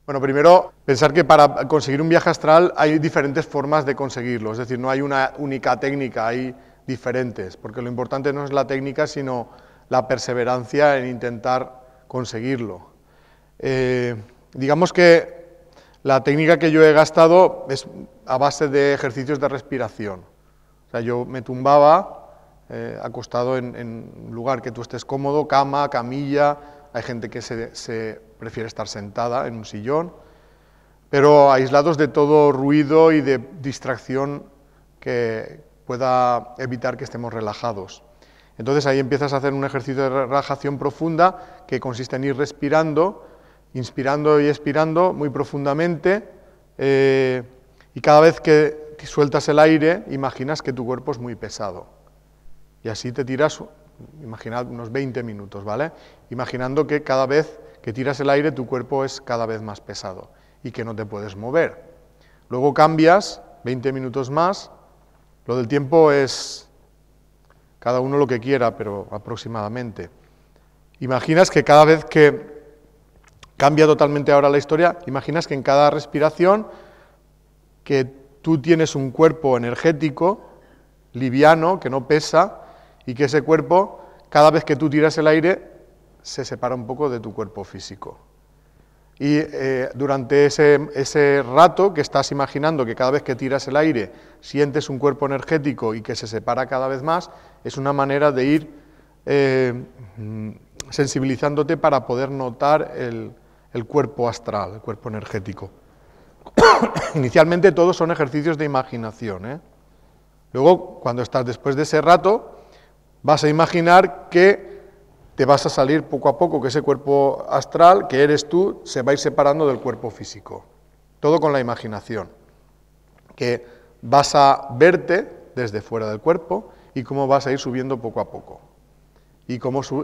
Bueno, primero, pensar que para conseguir un viaje astral hay diferentes formas de conseguirlo, es decir, no hay una única técnica, hay diferentes, porque lo importante no es la técnica, sino la perseverancia en intentar conseguirlo. Digamos que la técnica que yo he gastado es a base de ejercicios de respiración. O sea, yo me tumbaba acostado en un lugar que tú estés cómodo, cama, camilla. Hay gente que se prefiere estar sentada en un sillón, pero aislados de todo ruido y de distracción que pueda evitar que estemos relajados. Entonces ahí empiezas a hacer un ejercicio de relajación profunda que consiste en ir respirando, inspirando y expirando muy profundamente, y cada vez que sueltas el aire, imaginas que tu cuerpo es muy pesado. Y así te tiras, imaginad, unos 20 minutos, ¿vale? Imaginando que cada vez que tiras el aire, tu cuerpo es cada vez más pesado y que no te puedes mover. Luego cambias, 20 minutos más. Lo del tiempo es cada uno lo que quiera, pero aproximadamente. Imaginas que cada vez que cambia totalmente ahora la historia, imaginas que en cada respiración que tú tienes un cuerpo energético, liviano, que no pesa, y que ese cuerpo, cada vez que tú tiras el aire, se separa un poco de tu cuerpo físico. Y durante ese rato que estás imaginando que cada vez que tiras el aire sientes un cuerpo energético y que se separa cada vez más, es una manera de ir sensibilizándote para poder notar el cuerpo astral, el cuerpo energético. Inicialmente todos son ejercicios de imaginación, ¿eh? Luego, cuando estás después de ese rato, vas a imaginar que te vas a salir poco a poco, que ese cuerpo astral, que eres tú, se va a ir separando del cuerpo físico. Todo con la imaginación. Que vas a verte desde fuera del cuerpo y cómo vas a ir subiendo poco a poco. Y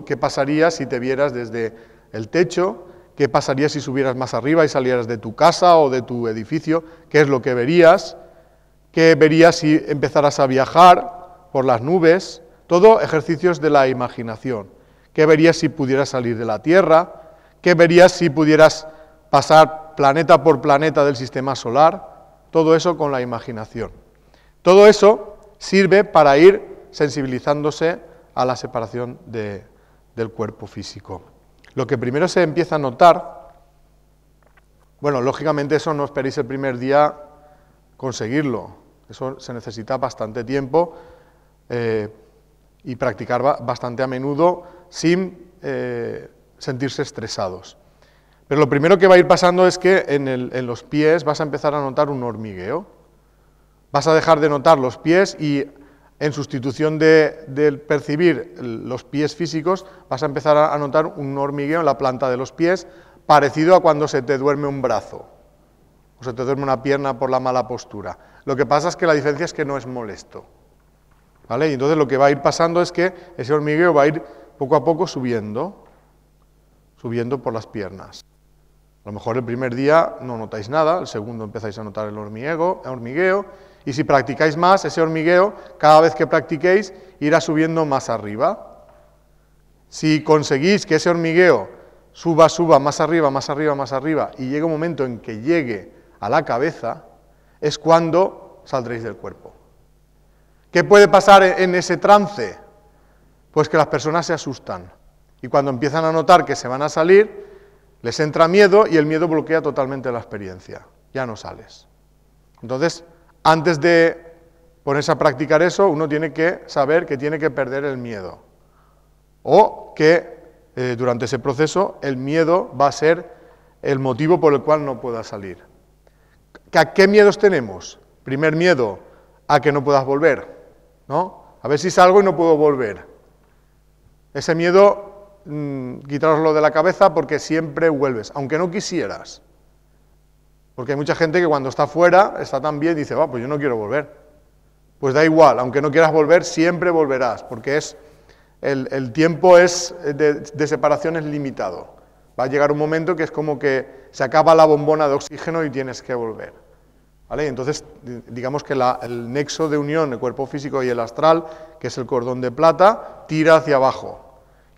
qué pasaría si te vieras desde el techo, qué pasaría si subieras más arriba y salieras de tu casa o de tu edificio, qué es lo que verías, qué verías si empezaras a viajar por las nubes, todo ejercicios de la imaginación. ¿Qué verías si pudieras salir de la Tierra? ¿Qué verías si pudieras pasar planeta por planeta del sistema solar? Todo eso con la imaginación. Todo eso sirve para ir sensibilizándose a la separación del cuerpo físico. Lo que primero se empieza a notar, bueno, lógicamente eso no esperéis el primer día conseguirlo, eso se necesita bastante tiempo y practicar bastante a menudo sin sentirse estresados. Pero lo primero que va a ir pasando es que en los pies vas a empezar a notar un hormigueo. Vas a dejar de notar los pies y en sustitución de percibir los pies físicos, vas a empezar a notar un hormigueo en la planta de los pies, parecido a cuando se te duerme un brazo o se te duerme una pierna por la mala postura. Lo que pasa es que la diferencia es que no es molesto, ¿vale? Y entonces lo que va a ir pasando es que ese hormigueo va a ir poco a poco subiendo por las piernas. A lo mejor el primer día no notáis nada, el segundo empezáis a notar el hormigueo, y si practicáis más, ese hormigueo, cada vez que practiquéis, irá subiendo más arriba. Si conseguís que ese hormigueo suba más arriba, más arriba, más arriba, y llegue un momento en que llegue a la cabeza, es cuando saldréis del cuerpo. ¿Qué puede pasar en ese trance? Pues que las personas se asustan, y cuando empiezan a notar que se van a salir, les entra miedo y el miedo bloquea totalmente la experiencia, ya no sales. Entonces, antes de ponerse a practicar eso, uno tiene que saber que tiene que perder el miedo, o que durante ese proceso el miedo va a ser el motivo por el cual no pueda salir. ¿A qué miedos tenemos? Primer miedo, a que no puedas volver, ¿no? A ver si salgo y no puedo volver. Ese miedo, quitároslo de la cabeza porque siempre vuelves, aunque no quisieras. Porque hay mucha gente que cuando está fuera, está tan bien y dice, pues yo no quiero volver. Pues da igual, aunque no quieras volver, siempre volverás, porque el tiempo de separación es limitado. Va a llegar un momento que es como que se acaba la bombona de oxígeno y tienes que volver, ¿vale? Entonces, digamos que el nexo de unión, el cuerpo físico y el astral, que es el cordón de plata, tira hacia abajo.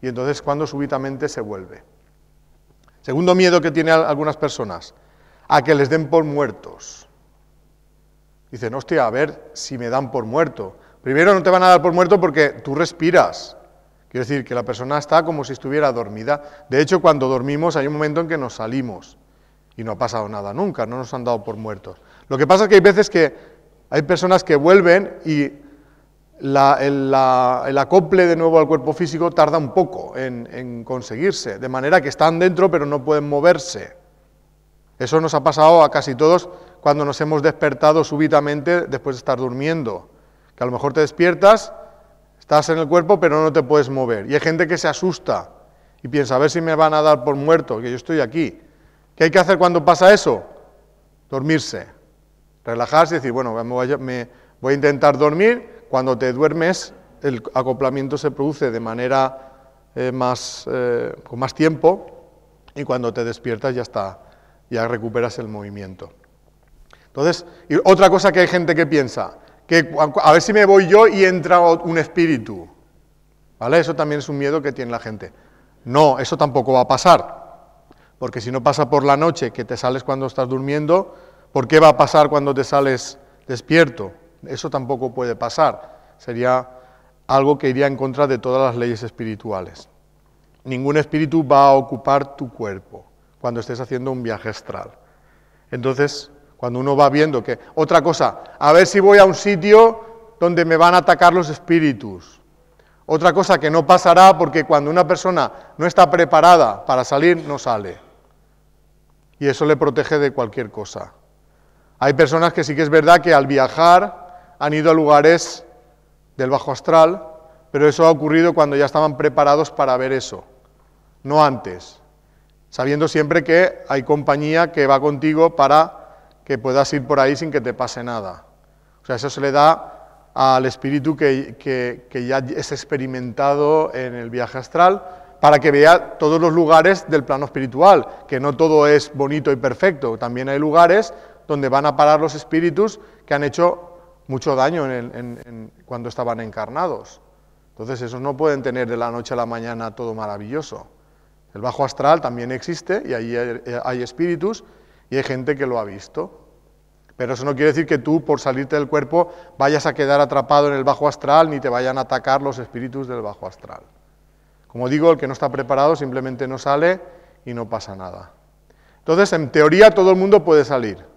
Y entonces cuando súbitamente se vuelve. Segundo miedo que tienen algunas personas, a que les den por muertos. Dicen, hostia, a ver si me dan por muerto. Primero no te van a dar por muerto porque tú respiras. Quiero decir que la persona está como si estuviera dormida. De hecho, cuando dormimos hay un momento en que nos salimos y no ha pasado nada nunca, no nos han dado por muertos. Lo que pasa es que hay veces que hay personas que vuelven y el acople de nuevo al cuerpo físico tarda un poco en conseguirse, de manera que están dentro pero no pueden moverse. Eso nos ha pasado a casi todos cuando nos hemos despertado súbitamente después de estar durmiendo, que a lo mejor te despiertas, estás en el cuerpo pero no te puedes mover. Y hay gente que se asusta y piensa, a ver si me van a dar por muerto, que yo estoy aquí. ¿Qué hay que hacer cuando pasa eso? Dormirse, relajarse y decir, bueno, me voy a intentar dormir. Cuando te duermes, el acoplamiento se produce de manera con más tiempo y cuando te despiertas ya está, ya recuperas el movimiento. Entonces, y otra cosa que hay gente que piensa, que a ver si me voy yo y entra un espíritu, ¿vale? Eso también es un miedo que tiene la gente. No, eso tampoco va a pasar, porque si no pasa por la noche, que te sales cuando estás durmiendo, ¿por qué va a pasar cuando te sales despierto? Eso tampoco puede pasar, sería algo que iría en contra de todas las leyes espirituales. Ningún espíritu va a ocupar tu cuerpo cuando estés haciendo un viaje astral. Entonces, cuando uno va viendo que... Otra cosa, a ver si voy a un sitio donde me van a atacar los espíritus. Otra cosa que no pasará porque cuando una persona no está preparada para salir, no sale. Y eso le protege de cualquier cosa. Hay personas que sí que es verdad que al viajar han ido a lugares del bajo astral, pero eso ha ocurrido cuando ya estaban preparados para ver eso, no antes, sabiendo siempre que hay compañía que va contigo para que puedas ir por ahí sin que te pase nada. O sea, eso se le da al espíritu que ya es experimentado en el viaje astral, para que vea todos los lugares del plano espiritual, que no todo es bonito y perfecto, también hay lugares donde van a parar los espíritus que han hecho mucho daño cuando estaban encarnados. Entonces, esos no pueden tener de la noche a la mañana todo maravilloso. El bajo astral también existe y ahí hay espíritus y hay gente que lo ha visto. Pero eso no quiere decir que tú, por salirte del cuerpo, vayas a quedar atrapado en el bajo astral ni te vayan a atacar los espíritus del bajo astral. Como digo, el que no está preparado simplemente no sale y no pasa nada. Entonces, en teoría, todo el mundo puede salir.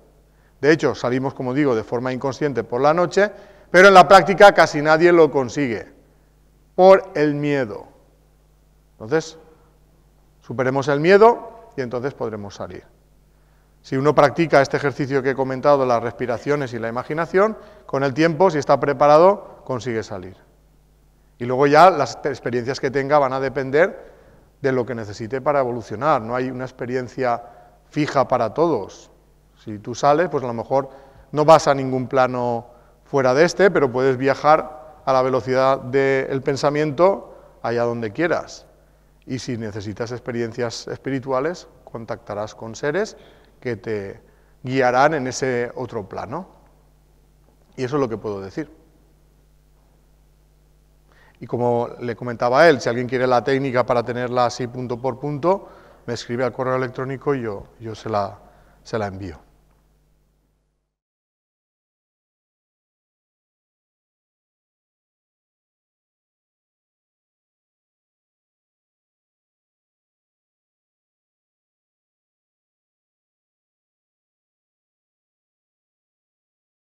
De hecho, salimos, como digo, de forma inconsciente por la noche, pero en la práctica casi nadie lo consigue, por el miedo. Entonces, superemos el miedo y entonces podremos salir. Si uno practica este ejercicio que he comentado, las respiraciones y la imaginación, con el tiempo, si está preparado, consigue salir. Y luego ya las experiencias que tenga van a depender de lo que necesite para evolucionar. No hay una experiencia fija para todos. Si tú sales, pues a lo mejor no vas a ningún plano fuera de este, pero puedes viajar a la velocidad del pensamiento allá donde quieras. Y si necesitas experiencias espirituales, contactarás con seres que te guiarán en ese otro plano. Y eso es lo que puedo decir. Y como le comentaba a él, si alguien quiere la técnica para tenerla así punto por punto, me escribe al correo electrónico y yo se la envío.